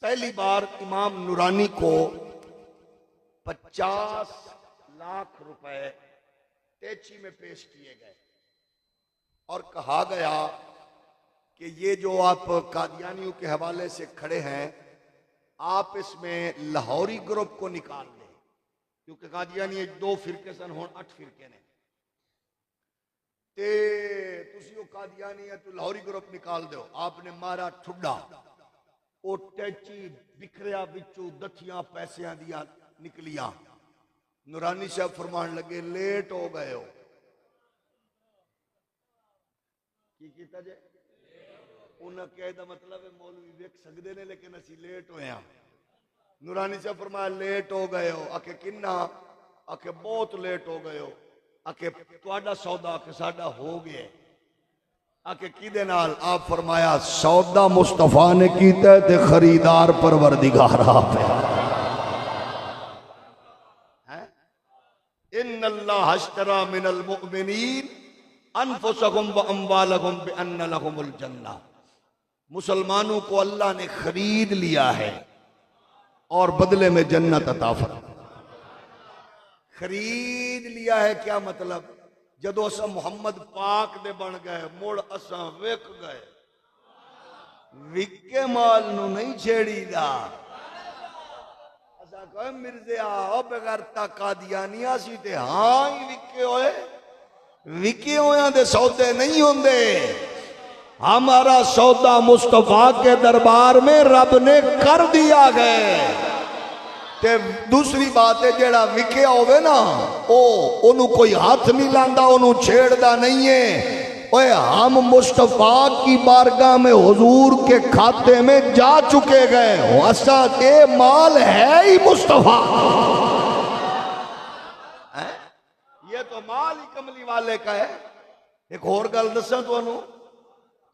पहली बार इमाम नूरानी को 50 लाख रुपए तेची में पेश किए गए और कहा गया कि ये जो आप कादियानियों के हवाले से खड़े हैं, आप इसमें लाहौरी ग्रुप को निकाल दें, क्योंकि कादियानी 2 फिरके सन, हुण 8 फिरके ने ते तुसी वो कादियानी है तो लाहौरी ग्रुप निकाल दो। आपने मारा ठुड्डा, वो टैची बिखरिया बिचू दथियां पैसियां दिया निकलियां। नूरानी साहब फरमान लगे लेट हो गए हो। की कीता जे उन्हें कहे दा मतलब है मौलवी वेख सकते ने लेकिन असी लेट होए हां। नूरानी साहब फरमाया लेट हो गए हो। आखे किन्ना? आखे बहुत लेट हो गए हो। आखे तुहाडा सौदा? आखे साडा हो गया। आके किदे नाल? आप फरमाया सौदा मुस्तफा ने कीता ते खरीदार परवरदिगार आप है। इन्नल्लाह अश्तरा मिनल मुमिनीन अनफुसहुम व अम्वालहुम बिअन्न लहुमुल जन्नह। मुसलमानों को अल्लाह ने खरीद लिया है और बदले में जन्नत अता फरमा। खरीद लिया है क्या मतलब? जदों असा मुहम्मद पाक दे बन गए मुड़ असा विक गए। विके माल नू नहीं छेड़ीदा। असा कहे मिर्जिया ओ बेगैरता कादियानिया सी ते हां ही विके होए। विके होया दे सौदे नहीं होंदे। हमारा सौदा मुस्तफा के दरबार में रब ने कर दिया है। ते दूसरी बात है जेड़ा विकिया होवे ना ओनू कोई हाथ नहीं लांदा, ओनू छेड़दा नहीं है। ओए हम मुस्तफा की बारगाह में हुजूर के खाते में जा चुके गए। असा ये माल है ही मुस्तफा। ये तो माल ही कमली वाले का है। एक और गल दसा तुहानू,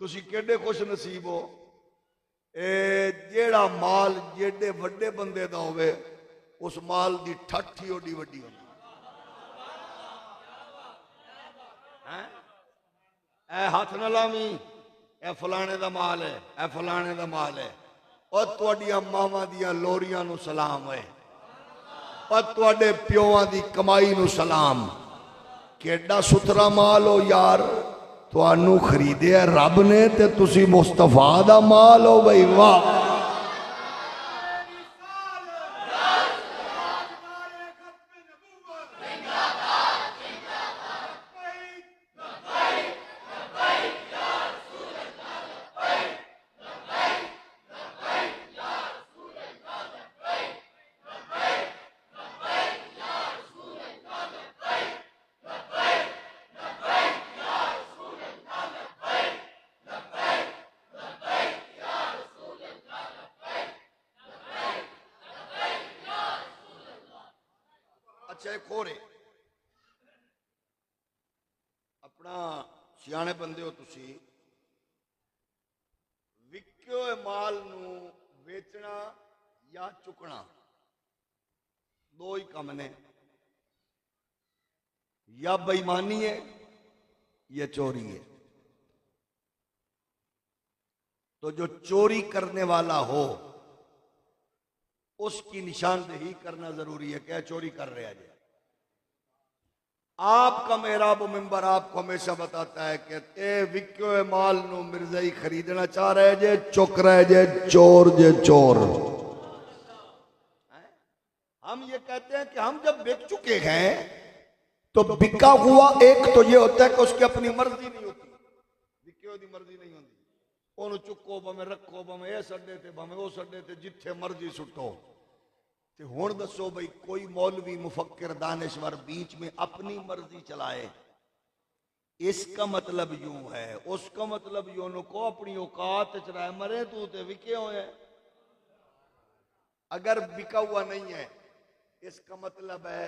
तुसी केडे खुश नसीब हो जेड़ा माल जेडे वड्डे बंदे दा होवे उस माल की ठठ ही ओडी वड्डी होती है। ए हाथ न लावी, ए फलाने दा माल है, ए फलाने दा माल है। और तुहाडियां मावां दियां लोरियां नू सलाम है, और तुहाडे प्योआं दी कमाई नू सलाम। केडा सुथरा माल हो यार, तुहानू खरीदे रब ने ते तुसी मुस्तफा दा माल हो। भाई वाह। अच्छा एक होर अपना सियाने बंदे हो तुसी, विक्यो माल नू बेचना या चुकना दो ही कम ने। या बेईमानी है या चोरी है। तो जो चोरी करने वाला हो उसकी निशानदेही करना जरूरी है। क्या चोरी कर रहे हैं? आपका मेहराब मेंबर आपको हमेशा बताता है कि ए विक्यो माल नू मिर्जाई खरीदना चाह रहे जे, चुक रहे जे, चोर जे चोर। हम ये कहते हैं कि हम जब बेच चुके हैं तो बिका हुआ एक तो ये होता है कि उसकी अपनी मर्जी नहीं होती। विक्यो दी मर्जी नहीं होती। ओनू चुको भावें रखो, भावें इस अड्डे ते भावें उस अड्डे ते, जिथे मर्जी सुटो। ते हुण दसो भाई कोई मौलवी मुफक्किर दानिश्वर बीच में अपनी मर्जी चलाए, इसका मतलब यूं है, उसका मतलब यूं को अपनी औकात चलाए। मरे तू ते विके होए। अगर बिका हुआ नहीं है इसका मतलब है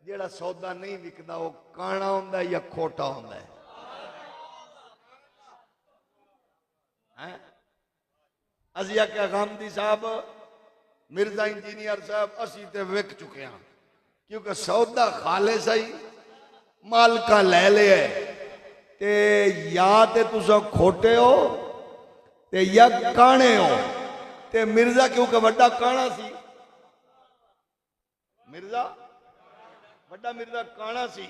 जेड़ा सौदा नहीं विकदा वो काना होंदा या खोटा होंदा है। असी आख्या गांधी साहब, मिर्जा इंजीनियर साहब, असी ते विक चुके हैं क्योंकि सौदा खाले सही मालका ले लिया। ते या ते तुसा खोटे हो ते या काने हो। ते मिर्जा क्योंकि वड्डा काना सी, मिर्जा वड्डा मिर्जा काना सी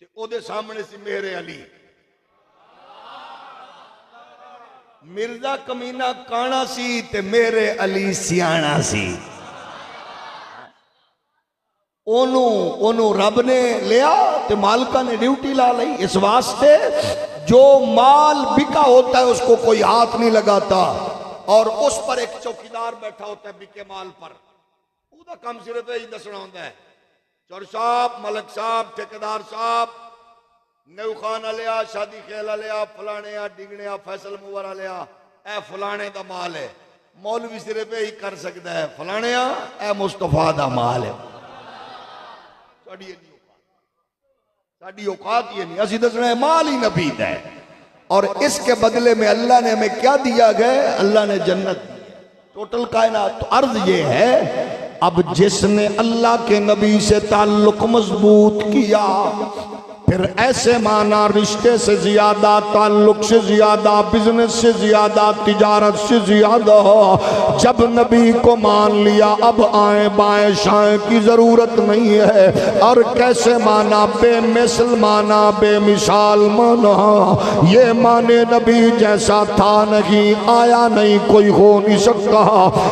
ते ओदे सामने सी मेरे अली। मिर्जा कमीना काना सी ते मेरे अली सियाना सी। ओनू ओनू रब ने लिया ते मालिका ने ड्यूटी ला ली। इस वास्ते जो माल बिका होता है उसको कोई हाथ नहीं लगाता, और उस पर एक चौकीदार बैठा होता है बिके माल पर। उसका काम सिर्फ यही दसना होता है, चौर साहब, मलक साहब, ठेकेदार साहब, नेऊ खान लिया, शादी खेल लिया, फलाने डिगने फैसल मुवर लिया, ए फलाने का माल है। मौलवी सिर्फ यही कर सकता है, फलाने ए मुस्तफा का माल है। साड़ी औकात ये नहीं, असि दसना है माल ही नबी है। और इसके बदले में अल्लाह ने हमें क्या दिया गया? अल्लाह ने जन्नत दी। टोटल कायनात। तो अर्ज ये है, अब जिसने अल्लाह के नबी से ताल्लुक मजबूत किया, फिर ऐसे माना रिश्ते से ज्यादा, ताल्लुक से ज्यादा, बिजनेस से ज्यादा, तिजारत से ज्यादा, जब नबी को मान लिया अब आए बाएं शाएं की जरूरत नहीं है। और कैसे माना? बेमिसल माना, बेमिसाल माना। ये माने नबी जैसा था नहीं, आया नहीं, कोई हो नहीं सकता।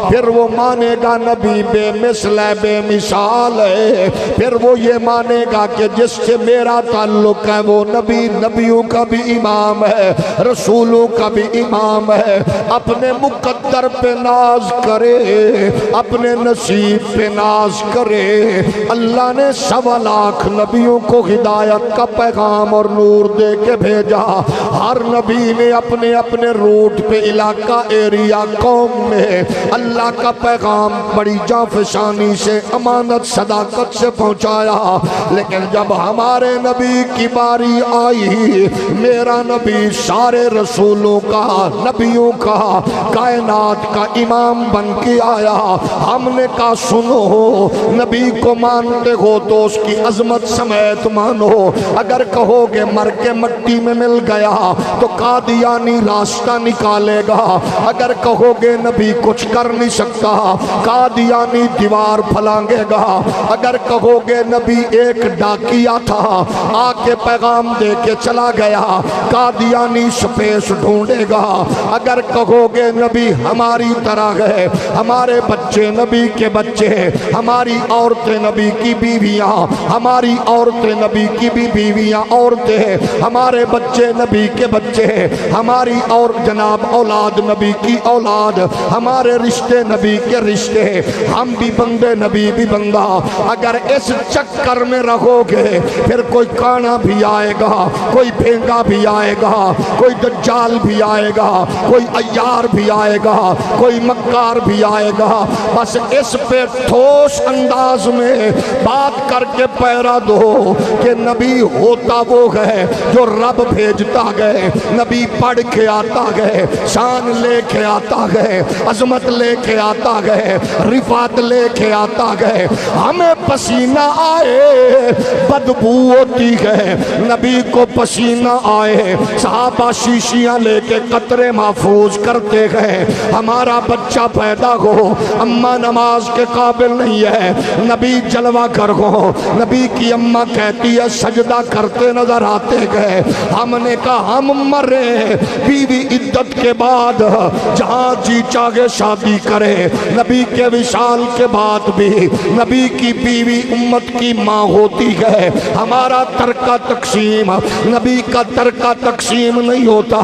फिर वो मानेगा नबी बेमिसल है, बेमिसाल है। फिर वो ये मानेगा कि जिससे मेरा ताल्लुक है वो नबी, नबियों का भी इमाम है, रसूलों का भी इमाम है। अपने मुकद्दर पे नाज करे, अपने नसीब पे नाज करे। अल्लाह ने 1.25 लाख नबियों को हिदायत का पैगाम और नूर दे के भेजा। हर नबी ने अपने अपने रूट पे, इलाका, एरिया, कौम में अल्लाह का पैगाम बड़ी जाफशानी से, अमानत, सदाकत से पहुंचाया। लेकिन जब हमारे नबी की बारी आई, मेरा नबी सारे रसूलों का, नबियों का, कायनात का इमाम बन के आया। हमने कहा सुनो, नबी को मानते हो तो उसकी अजमत समेत मानो। अगर कहोगे मर के मट्टी में मिल गया तो कादियानी रास्ता निकालेगा। अगर कहोगे नबी कुछ कर नहीं सकता, कादियानी दीवार फलांगेगा। अगर कहोगे नबी एक डाकिया था, आके पैगाम दे के चला गया, कादियानी स्पेस ढूंढेगा। अगर कहोगे नबी हमारी तरह है, हमारे बच्चे नबी के बच्चे, हमारी औरतें नबी की बीवियां, हमारी औरतें नबी की भी बीवियां औरतें, हमारे बच्चे नबी के बच्चे, हमारी और जनाब औलाद नबी की औलाद, हमारे रिश्ते नबी के रिश्ते, हम भी बंदे नबी भी बंदा। अगर इस चक्कर में रहोगे फिर कोई काना भी आएगा, कोई भेंगा भी आएगा, कोई दज्जाल भी आएगा, कोई अय्यार भी आएगा, कोई मक्कार भी आएगा। बस इस पे ठोस अंदाज में बात करके पैरा दो कि नबी होता वो है जो रब भेजता गए, नबी पढ़ के आता गए, शान लेके आता गए, अजमत लेके आता गए, रिफात लेके आता गए। हमें पसीना आए बदबू होती है, नबी को पसीना आए सहाबा शीशियां लेके कतरे महफूज करते गए। हमारा बच्चा पैदा हो, अम्मा नमाज के काबिल नहीं है, नबी जलवा कर हो, नबी की अम्मा कहती है सजदा करते नजर आते गए। हमने कहा हम मरे, बीवी इद्दत के बाद जहां जी चाहे शादी करे। नबी के विशाल के बाद भी नबी की बीवी उम्मत की माँ होती है। हमारा तरका तकसीम, नबी का तरका तकसीम नहीं होता।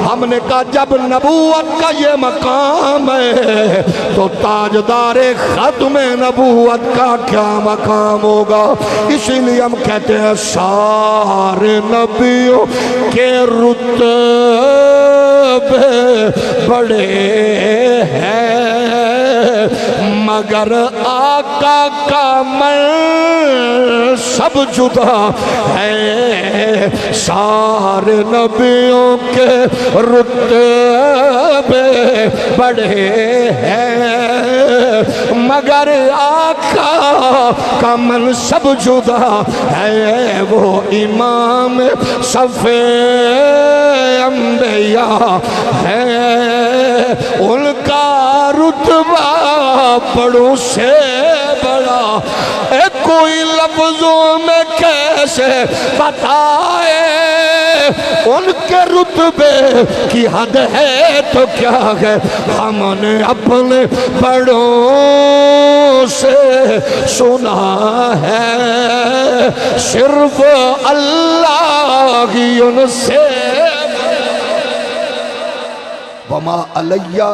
हमने कहा जब नबूवत का ये मकाम है तो ताजदारे खत्म नबूवत का क्या मकाम होगा। इसीलिए हम कहते हैं सारे नबियों के रुतबे बड़े हैं, मगर आका का मन सब जुदा है। सारे नबियों के रुतबे बड़े हैं, मगर आका का मन सब जुदा है। वो इमाम सफे अंबिया है, उनका रुतबा बड़ों से बड़ा है, कोई लफ्जों में कैसे बताए, उनके रुतबे की हद है तो क्या है, हमने अपने बड़ों से सुना है, सिर्फ अल्लाह ही उनसे। वमा अलैया